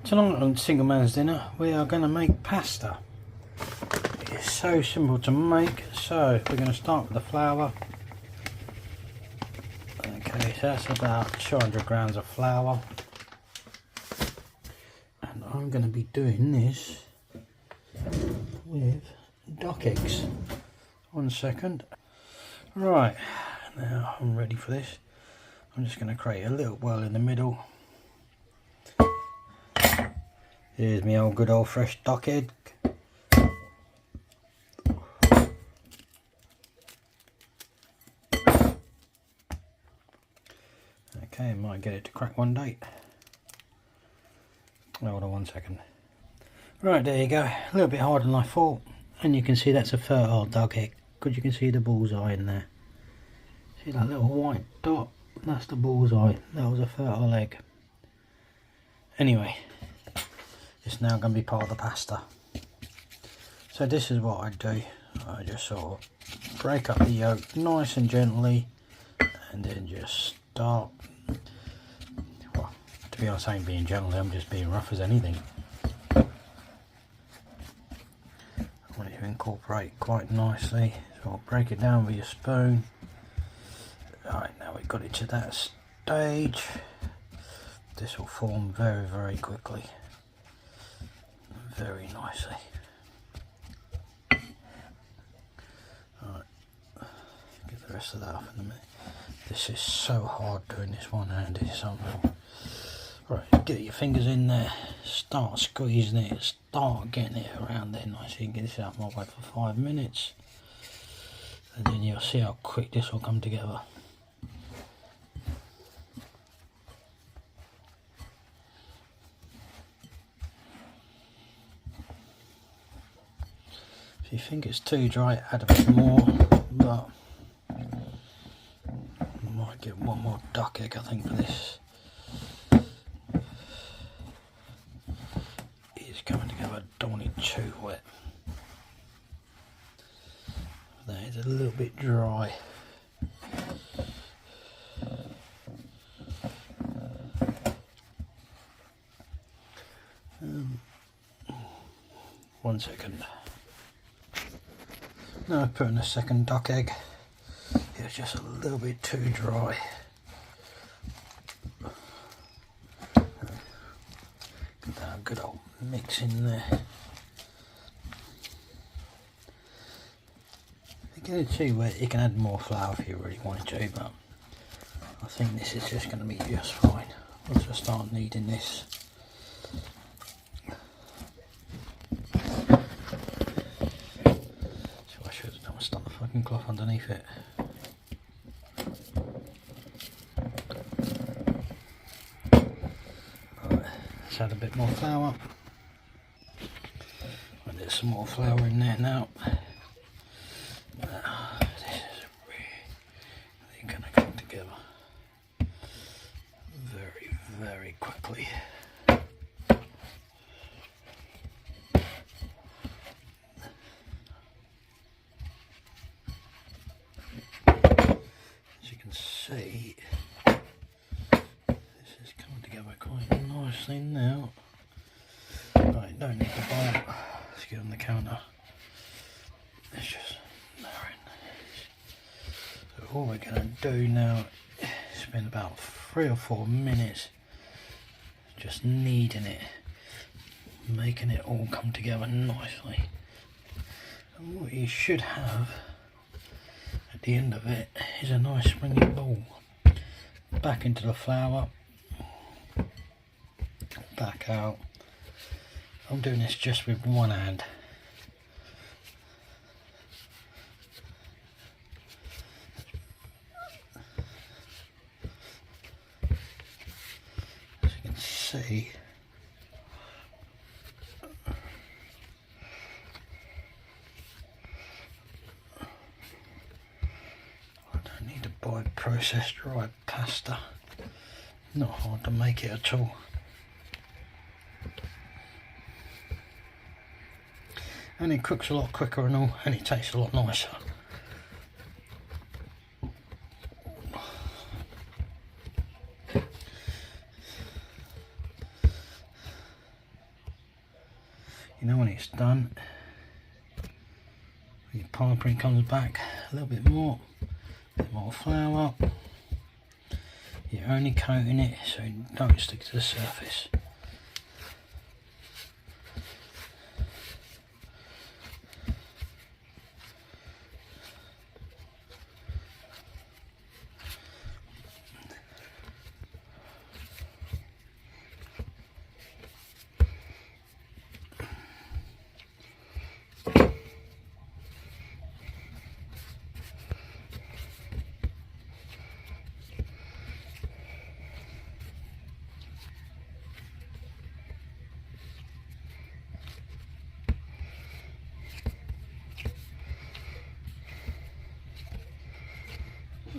Tonight on Single Man's Dinner we are going to make pasta. It's so simple to make. So we're going to start with the flour. Okay, so that's about 200 grams of flour. And I'm going to be doing this with duck eggs. 1 second. Right, now I'm ready for this. I'm just going to create a little well in the middle. Here's my old good old fresh duck egg. Okay, might get it to crack one day. Hold on 1 second. Right, there you go. A little bit harder than I thought. And you can see that's a fertile duck egg, because you can see the bullseye in there. See that little white dot? That's the bullseye. That was a fertile egg. Anyway, it's now going to be part of the pasta. So this is what I do. I just sort of break up the yolk nice and gently, and then just start. Well, to be honest, I ain't being gentle, I'm just being rough as anything. I want it to incorporate quite nicely. So I'll break it down with your spoon. Right, now we've got it to that stage. This will form very, very quickly. Very nicely. Alright, get the rest of that off in a minute. This is so hard doing this one-handed somehow. Right, get your fingers in there, start squeezing it, start getting it around there nice. You can get this out my way for 5 minutes, and then you'll see how quick this will come together. If you think it's too dry, add a bit more, but I might get one more duck egg I think for this. It's coming together, don't want it too wet. That is a little bit dry. One second. Now I've put in a second duck egg. It's just a little bit too dry. Get that good old mix in there. You get it too wet, you can add more flour if you really wanted to, but I think this is just going to be just fine. Once I start kneading this. Stuck the fucking cloth underneath it. Right, let's add a bit more flour. There's some more flour in there now. This is really going to come together very, very quickly. See, this is coming together quite nicely now. Right, don't need the bowl. Let's get on the counter. It's just narrowing. So all we're going to do now is spend about 3 or 4 minutes just kneading it, making it all come together nicely. And what you should have at the end of it is a nice springy ball. Back into the flour, back out. I'm doing this just with one hand. As you can see, buy processed dry pasta. Not hard to make it at all. And it cooks a lot quicker and all, and it tastes a lot nicer. You know, when it's done, your pile print comes back a little bit more flour. You're only coating it so it don't stick to the surface.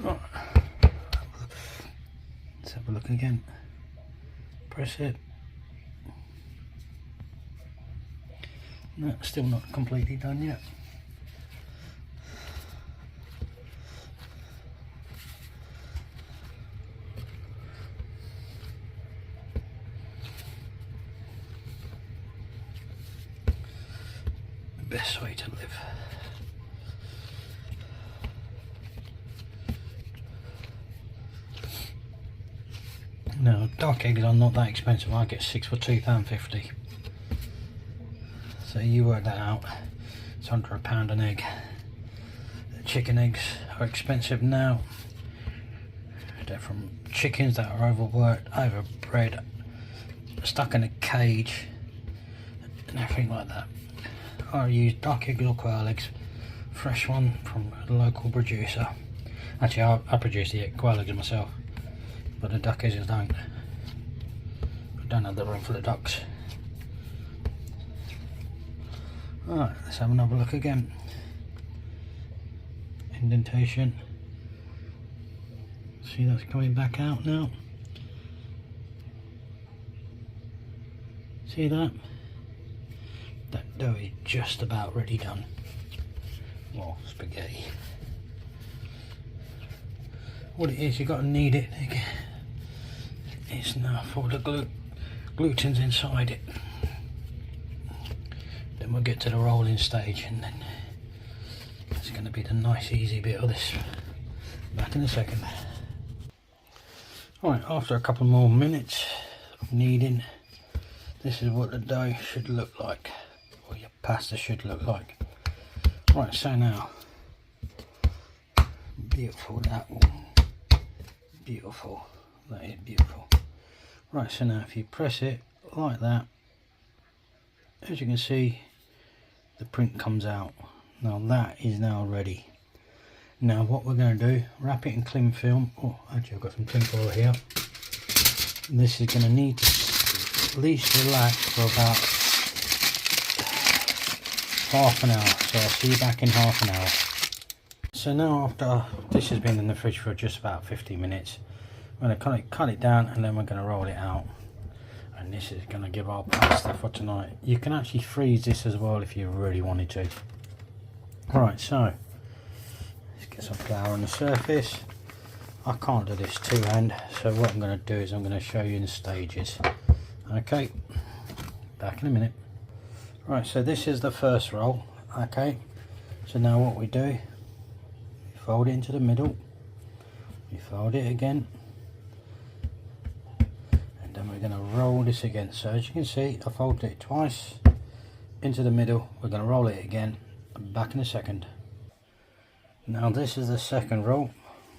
Right. Let's have a look again. Press it. No, still not completely done yet. Best way to live. Now, duck eggs are not that expensive. I get 6 for £2.50. So you work that out. It's under £1 an egg. The chicken eggs are expensive now. They're from chickens that are overworked, overbred, stuck in a cage, and everything like that. I use duck eggs or quail eggs, fresh one from a local producer. Actually, I produce the quail eggs myself, but the duck eggs don't. I don't have the room for the ducks. Alright, let's have another look again. Indentation. See, that's coming back out now. See that? That dough is just about ready done. Well, spaghetti. What it is, you've got to knead it. It's now for the gluten's inside it. Then we'll get to the rolling stage, and then it's going to be the nice easy bit of this. Back in a second. Alright, after a couple more minutes of kneading, this is what the dough should look like, or your pasta should look like. Right, so now, beautiful that one, beautiful, that is beautiful. Right, so now if you press it like that, as you can see, the print comes out. Now that is now ready. Now what we're going to do, wrap it in cling film. Oh, actually I've got some tin foil here. This is going to need to at least relax for about half an hour. So I'll see you back in half an hour. So now after this has been in the fridge for just about 15 minutes, I'm going to cut it down, and then we're going to roll it out. And this is going to give our pasta for tonight. You can actually freeze this as well if you really wanted to. Alright, so let's get some flour on the surface. I can't do this two-hand, so what I'm going to do is I'm going to show you in stages. Okay, back in a minute. Right, so this is the first roll. Okay, so now what we do, we fold it into the middle, we fold it again, and then we're going to roll this again. So as you can see, I folded it twice into the middle. We're going to roll it again. Back in a second. Now this is the second roll.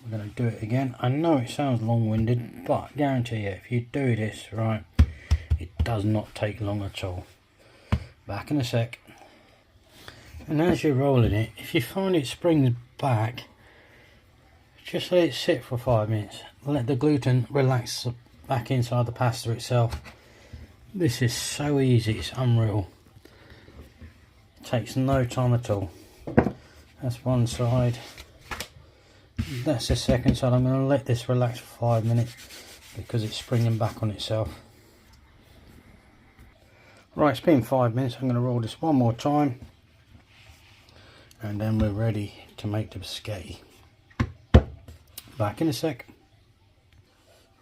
We're going to do it again. I know it sounds long-winded, but guarantee you, if you do this right, it does not take long at all. Back in a sec. And as you're rolling it, if you find it springs back, just let it sit for 5 minutes. Let the gluten relax back inside the pasta itself. This is so easy, it's unreal. Takes no time at all. That's one side. That's the second side. I'm going to let this relax for 5 minutes because it's springing back on itself. Right, it's been 5 minutes. I'm going to roll this one more time, and then we're ready to make the spaghetti. Back in a sec.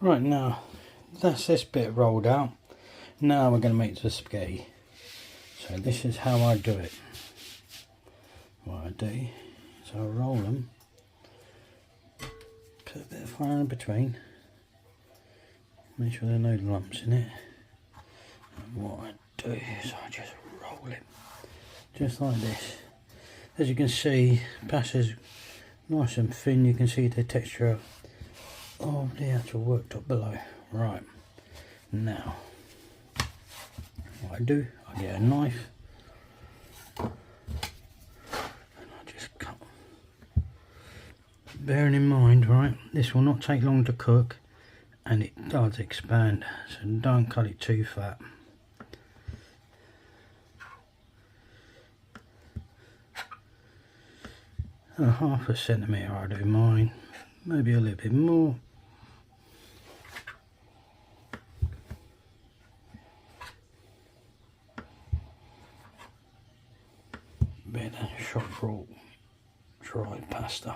Right, now that's this bit rolled out. Now we're going to make the spaghetti. So So this is how I do it. What I do is I roll them, put a bit of flour in between, make sure there are no lumps in it, and what I do is I just roll it, just like this. As you can see, passes nice and thin. You can see the texture of the actual worktop below. Right, now what I do, I get a knife and I just cut. Bearing in mind, right, this will not take long to cook and it does expand, so don't cut it too fat. Half a centimetre I do mine, maybe a little bit more. Bit of shop brought dry pasta.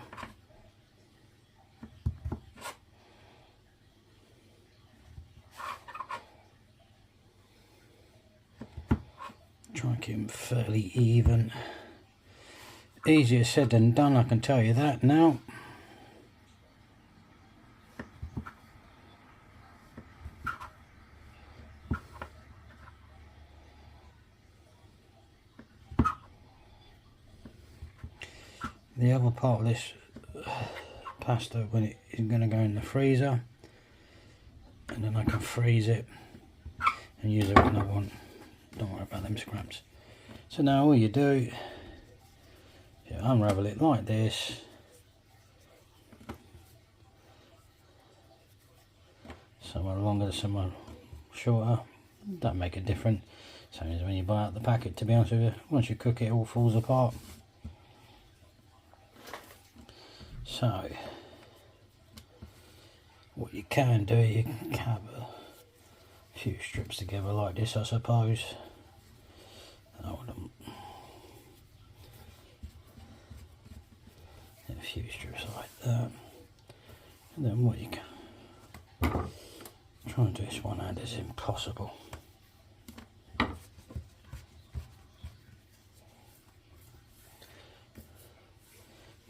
Try and keep them fairly even. Easier said than done, I can tell you that now. The other part of this pasta, when it is going to go in the freezer, and then I can freeze it and use it when I want. Don't worry about them scraps. So now all you do, you unravel it like this, somewhere longer, somewhere shorter, don't make a difference. Same as when you buy out the packet, to be honest with you. Once you cook it, it all falls apart. So what you can do, you can have a few strips together like this, I suppose. A few strips like that, and then what you can try and do this one hand is impossible.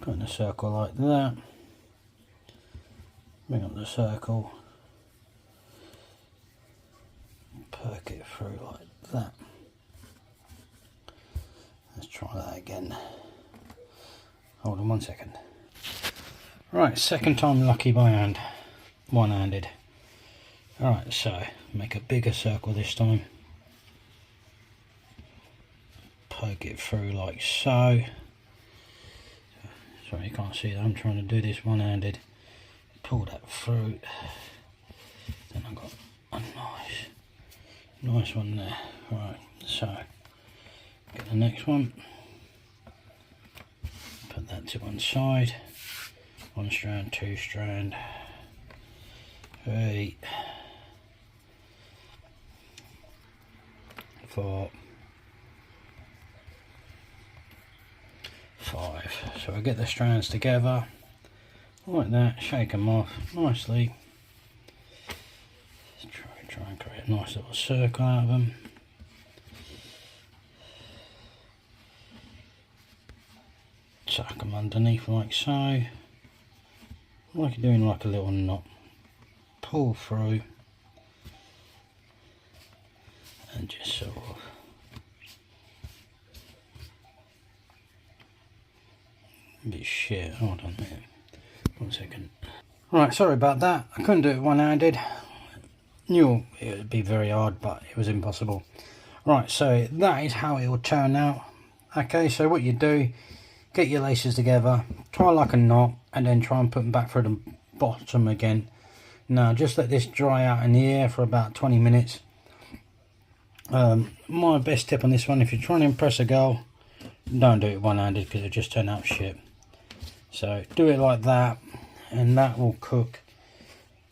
Put in a circle like that, bring up the circle, perk it through like that. Let's try that again. Hold on 1 second. Right, second time lucky by hand, one-handed. Alright, so make a bigger circle this time. Poke it through like so. Sorry, you can't see that, I'm trying to do this one-handed. Pull that through. Then I've got a nice one there. Right, so get the next one. Put that to one side. 1 strand, 2 strand, 3, 4, 5. So I get the strands together like that, shake them off nicely. Try and create a nice little circle out of them. Tuck them underneath like so, like you're doing like a little knot. Pull through and just sort of a bit shit. Hold on a minute, 1 second. Right, sorry about that, I couldn't do it one-handed. Knew it would be very hard, but it was impossible. Right, so that is how it will turn out. Okay, so what you do, get your laces together, try like a knot, and then try and put them back through the bottom again. Now just let this dry out in the air for about 20 minutes. My best tip on this one, if you're trying to impress a girl, don't do it one-handed because it'll just turn out shit. So do it like that, and that will cook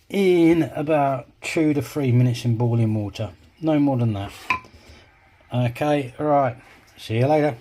in about 2 to 3 minutes in boiling water, no more than that. Okay, right, see you later.